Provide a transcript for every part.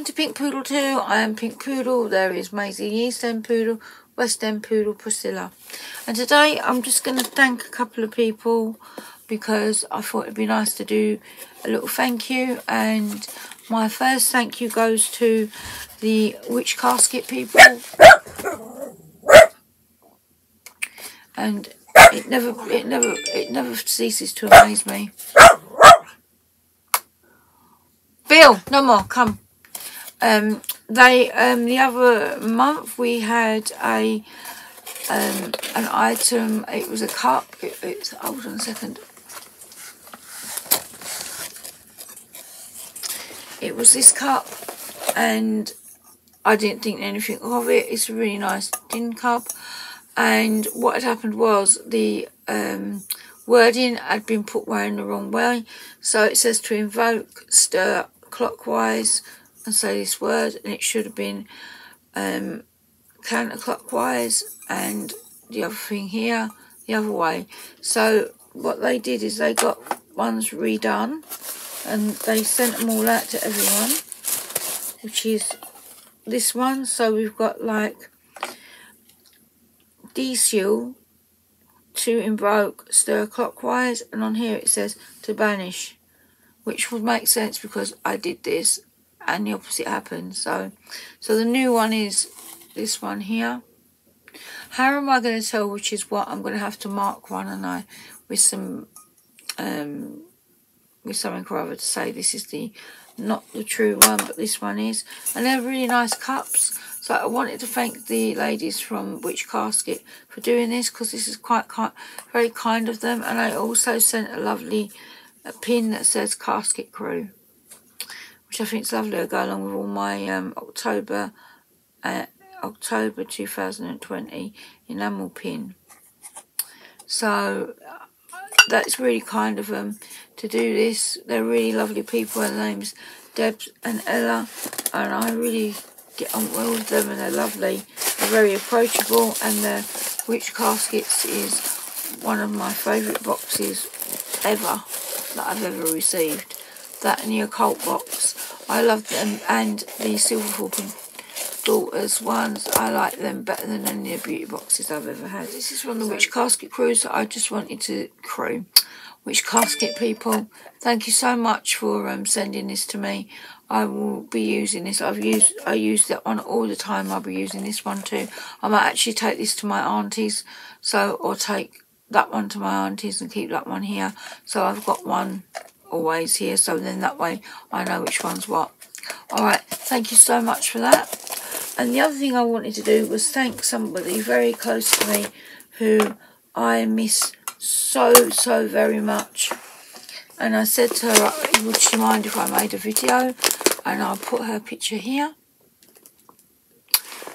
welcome to Pink Poodle 2. I am Pink Poodle. There is Maisie, East End Poodle, West End Poodle, Priscilla. And today I'm just going to thank a couple of people because I thought it'd be nice to do a little thank you. And my first thank you goes to the Witch Casket people. And it never ceases to amaze me. Bill, no more, come. The other month we had an item. It was a cup. Hold on a second. It was this cup, and I didn't think anything of it. It's a really nice tin cup, and what had happened was the wording had been put in the wrong way. So it says to invoke, stir clockwise, and say this word, and it should have been counterclockwise, and the other thing here the other way. So what they did is they got ones redone, and they sent them all out to everyone, which is this one. So we've got like de-seal, to invoke, stir clockwise, and on here it says to banish, which would make sense because I did this and the opposite happened. So the new one is this one here. How am I going to tell which is what? I'm going to have to mark one, and I with something or other to say this is not the true one, but this one is. And they're really nice cups. So I wanted to thank the ladies from Witch Casket for doing this, because this is very kind of them. And I also sent a lovely pin that says Casket Crew, which I think is lovely. It'll go along with all my October 2020 enamel pin. So that's really kind of them to do this. They're really lovely people. Their names Deb and Ella, and I really get on well with them, and they're lovely. They're very approachable, and the Witch Caskets is one of my favourite boxes ever that I've ever received. That and the occult box, I love them, and the Silver Falcon Daughters ones, I like them better than any of the beauty boxes I've ever had. This is from the Witch Casket Crew, so I just wanted to Witch Casket people, thank you so much for sending this to me. I will be using this. I use that one all the time. I'll be using this one too. I might actually take this to my aunties, or take that one to my aunties and keep that one here. So I've got one always here, so then that way I know which one's what. Alright, thank you so much for that. And the other thing I wanted to do was thank somebody very close to me who I miss so very much. And I said to her, would she mind if I made a video? And I'll put her picture here.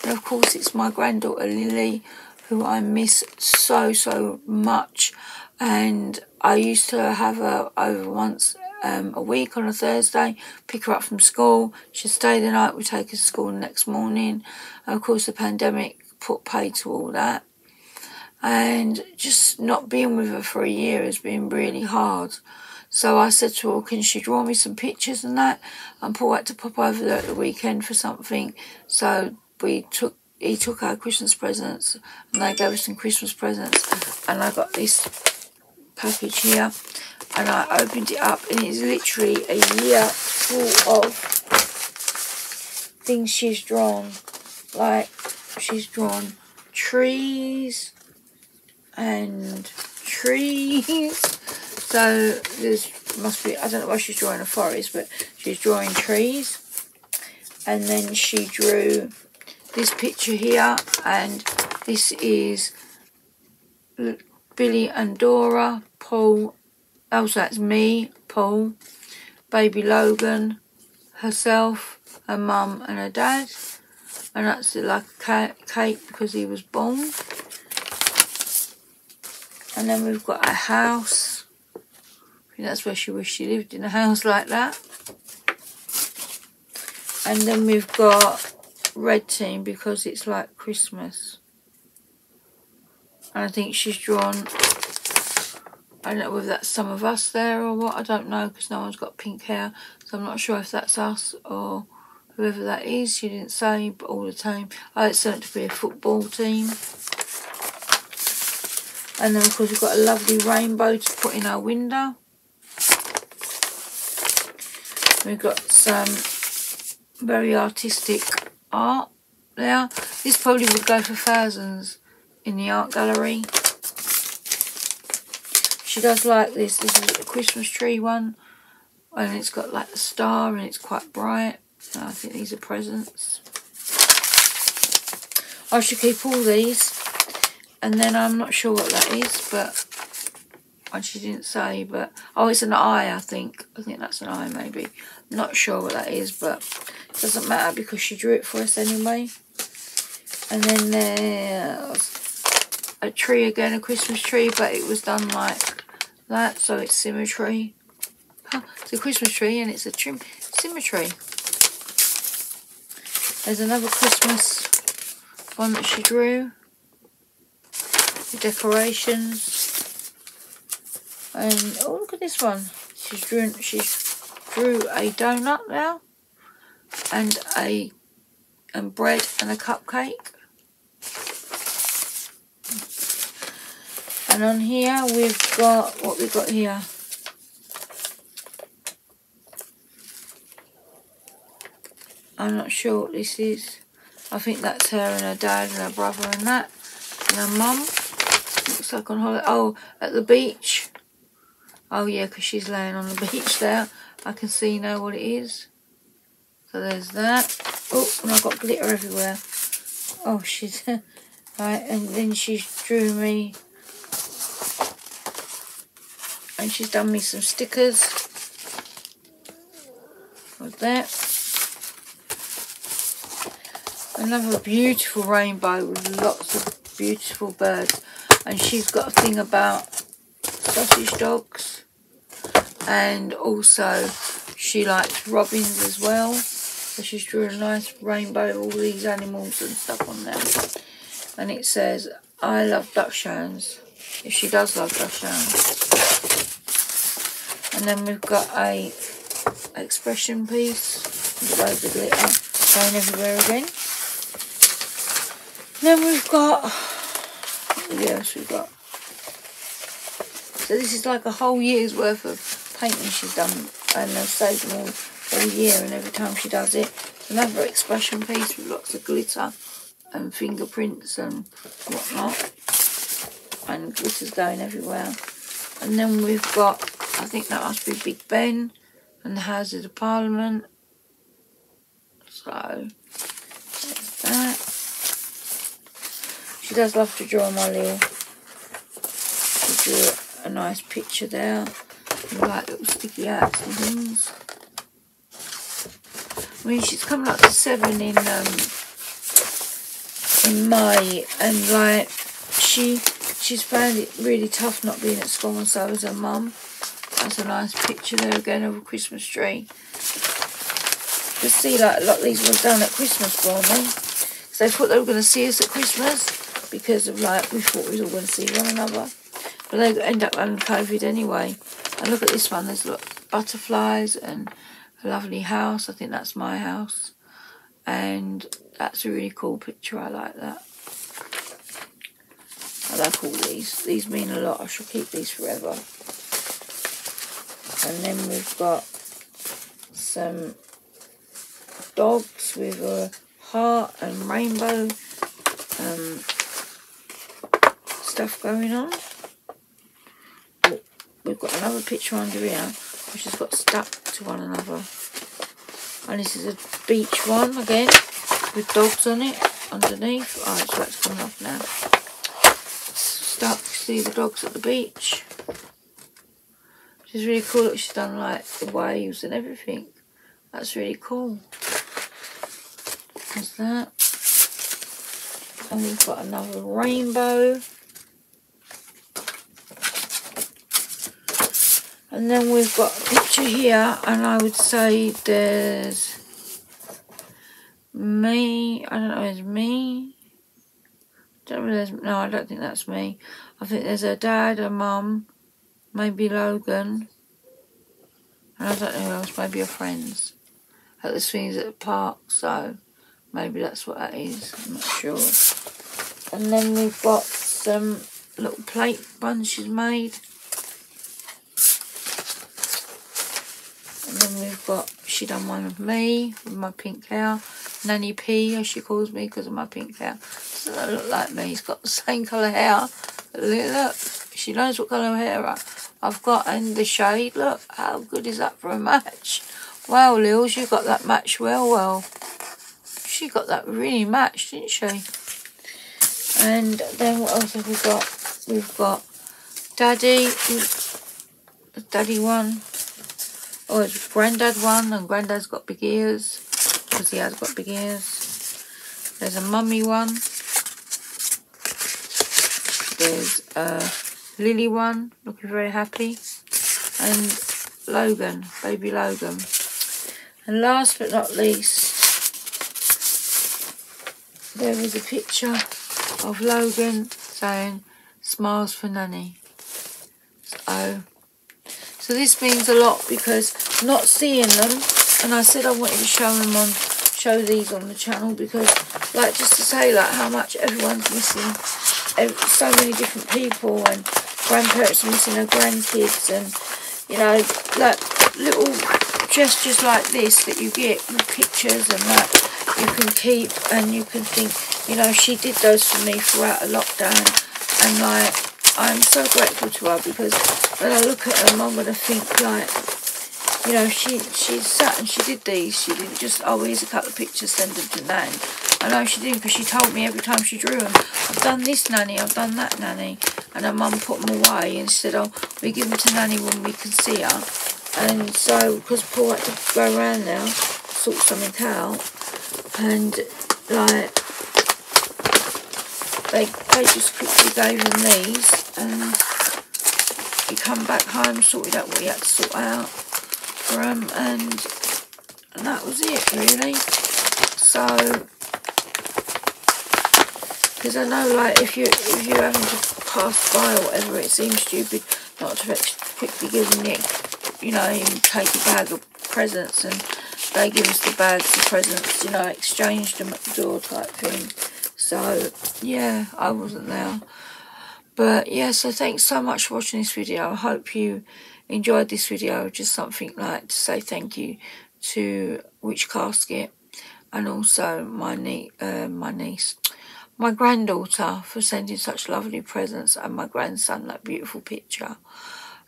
And of course it's my granddaughter Lily, who I miss so much. And I used to have her over once a week on a Thursday, pick her up from school. She'd stay the night, we'd take her to school the next morning. And of course the pandemic put paid to all that. And just not being with her for a year has been really hard. So I said to her, can she draw me some pictures and that? And Paul had to pop over there at the weekend for something. So he took our Christmas presents, and they gave us some Christmas presents. And I got this package here, and I opened it up, and it's literally a year full of things she's drawn. Like, she's drawn trees and trees. So must be, I don't know why she's drawing a forest, but she's drawing trees. And then she drew this picture here, and this is Billy and Dora, Paul, oh, so that's me, Paul, baby Logan, herself, her mum and her dad. And that's like a cake because he was born. And then we've got a house. I think that's where she wished she lived, in a house like that. And then we've got red team because it's like Christmas. And I think she's drawn, I don't know whether that's some of us there or what, I don't know, because no one's got pink hair. So I'm not sure if that's us or whoever that is. She didn't say, but all the time. Oh, it's certain to be a football team. And then of course we've got a lovely rainbow to put in our window. We've got some very artistic art there. This probably would go for thousands in the art gallery. She does like this. This is a Christmas tree one. And it's got like the star and it's quite bright. I think these are presents. I should keep all these. And then I'm not sure what that is, but and she didn't say, but oh, it's an eye, I think. I think that's an eye, maybe. Not sure what that is, but it doesn't matter because she drew it for us anyway. And then there's a tree again, a Christmas tree, but it was done like that, so it's symmetry. It's a Christmas tree and it's a symmetry. There's another Christmas one that she drew. The decorations. And oh, look at this one. She drew a donut now, and bread and a cupcake. And on here we've got what we've got here. I'm not sure what this is. I think that's her and her dad and her brother and that, and her mum. Looks like on holiday. Oh, at the beach. Oh yeah, because she's laying on the beach there. I can see now what it is. So there's that. Oh, and I've got glitter everywhere. Oh, she's right, and then she drew me, and she's done me some stickers like that. Another beautiful rainbow with lots of beautiful birds. And she's got a thing about sausage dogs. And also she likes robins as well. So she's drew a nice rainbow of all these animals and stuff on there. And it says, I love Dachshunds. If she does love Dachshunds. And then we've got a expression piece with loads of glitter going everywhere again. Then we've got, what else we've got? So this is like a whole year's worth of painting she's done, and I've saved them all year, and every time she does it, another expression piece with lots of glitter and fingerprints and whatnot, and glitter's going everywhere. And then we've got, I think that must be Big Ben and the Houses of Parliament. So there's that. She does love to draw my little. She drew a nice picture there, with like little sticky outs and things. I mean, she's coming up to 7 in May, and like she's found it really tough not being at school, and so is her mum. That's a nice picture there again of a Christmas tree. You see, like a lot of these were done at Christmas for me, because they thought they were going to see us at Christmas. Because of like, we thought we were all going to see one another. But they end up having COVID anyway. And look at this one, there's butterflies and a lovely house. I think that's my house. And that's a really cool picture, I like that. I like all these. These mean a lot, I shall keep these forever. And then we've got some dogs with a heart and rainbow stuff going on. Oh, we've got another picture under here which has got stuck to one another, and this is a beach one again with dogs on it underneath. Oh, so that's coming off now. Stuck, see the dogs at the beach, which is really cool. Look, she's done like the waves and everything. That's really cool. There's that. And we've got another rainbow. And then we've got a picture here, and I would say there's me. I don't know, there's me. No, I don't think that's me. I think there's a dad, a mum, maybe Logan, and I don't know who else, maybe your friends. at the swings at the park, so maybe that's what that is, I'm not sure. And then we've got some little plate buns she's made. And then we've got, she done one of me with my pink hair. Nanny P, as she calls me, because of my pink hair. Doesn't look like me. He's got the same colour hair. Look, she knows what colour hair I've got and the shade. Look, how good is that for a match? Wow, Lil, you got that match well. She got that really matched, didn't she? And then what else have we got? We've got Daddy one. Oh, it's Granddad one, and Granddad's got big ears, because he has got big ears. There's a Mummy one. There's a Lily one, looking very happy. And Logan, baby Logan. And last but not least, there is a picture of Logan saying, "Smiles for Nanny." So this means a lot, because not seeing them, and I said I wanted to show these on the channel, because like just to say like how much everyone's missing, so many different people, and grandparents are missing their grandkids, and you know, like little gestures like this that you get with pictures and that you can keep, and you can think, you know, she did those for me throughout a lockdown, and like I'm so grateful to her, because when I look at them I'm going to think like, you know, she sat and she did these. She didn't just, oh, here's a couple of pictures, send them to Nan. I know she didn't, because she told me every time she drew them, I've done this, Nanny, I've done that, Nanny. And her mum put them away and said, oh, we give them to Nanny when we can see her. And so, because Paul had to go around now, sort something out, and like, they just quickly gave him these, and he come back home, sorted out what he had to sort out for him, and that was it really. So, because I know like if you're having to pass by or whatever, it seems stupid not to quickly give them Nick, you know, take a bag of presents, and they give us the bags of presents, you know, exchange them at the door type thing. So, yeah, I wasn't there. But, yeah, so thanks so much for watching this video. I hope you enjoyed this video. Just something like to say thank you to Witch Casket, and also my granddaughter for sending such lovely presents, and my grandson that beautiful picture.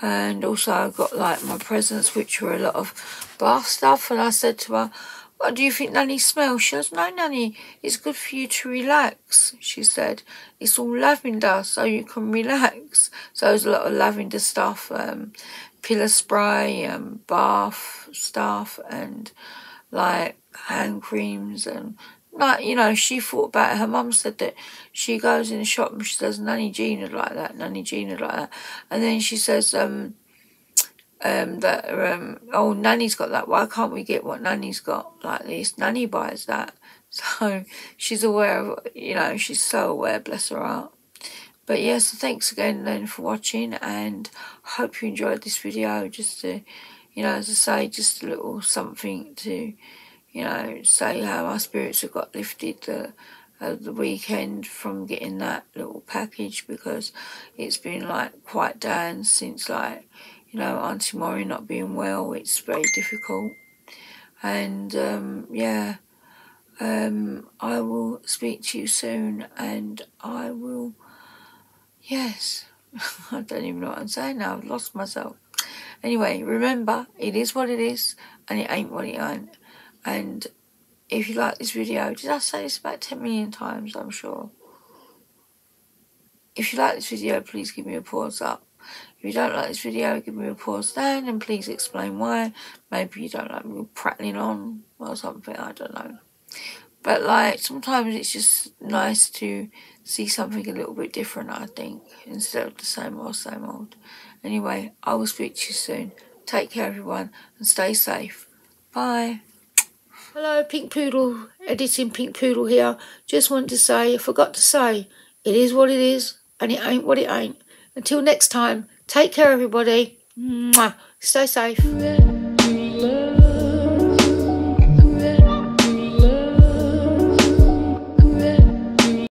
And also I got like my presents, which were a lot of bath stuff, and I said to her, "What do you think Nanny smells?" She goes, "No, Nanny, it's good for you to relax," she said. "It's all lavender, so you can relax." So there's a lot of lavender stuff, pillow spray, bath stuff, and like hand creams, and like, you know, she thought about it. Her mum said that she goes in the shop and she says, "Nanny Jean would like that, Nanny Jean would like that." And then she says, oh, Nanny's got that, why can't we get what Nanny's got like this? Nanny buys that. So she's aware of, you know, she's so aware, bless her heart. But yes, so thanks again then for watching, and hope you enjoyed this video. Just to, you know, as I say, just a little something to, you know, say how my spirits have got lifted the weekend from getting that little package, because it's been like quite down since, like, you know, Auntie Maury not being well. It's very difficult. And yeah, I will speak to you soon, and I will, yes, I don't even know what I'm saying now. I've lost myself. Anyway, remember, it is what it is, and it ain't what it ain't. And if you like this video, did I say this about 10 million times? I'm sure. If you like this video, please give me a pause up. If you don't like this video, give me a pause down, and please explain why. Maybe you don't like me prattling on or something, I don't know. But like, sometimes it's just nice to see something a little bit different, I think, instead of the same old, same old. Anyway, I will speak to you soon. Take care, everyone, and stay safe. Bye. Hello, Pink Poodle, editing Pink Poodle here. Just wanted to say, I forgot to say, it is what it is, and it ain't what it ain't. Until next time, take care, everybody. Mwah. Stay safe.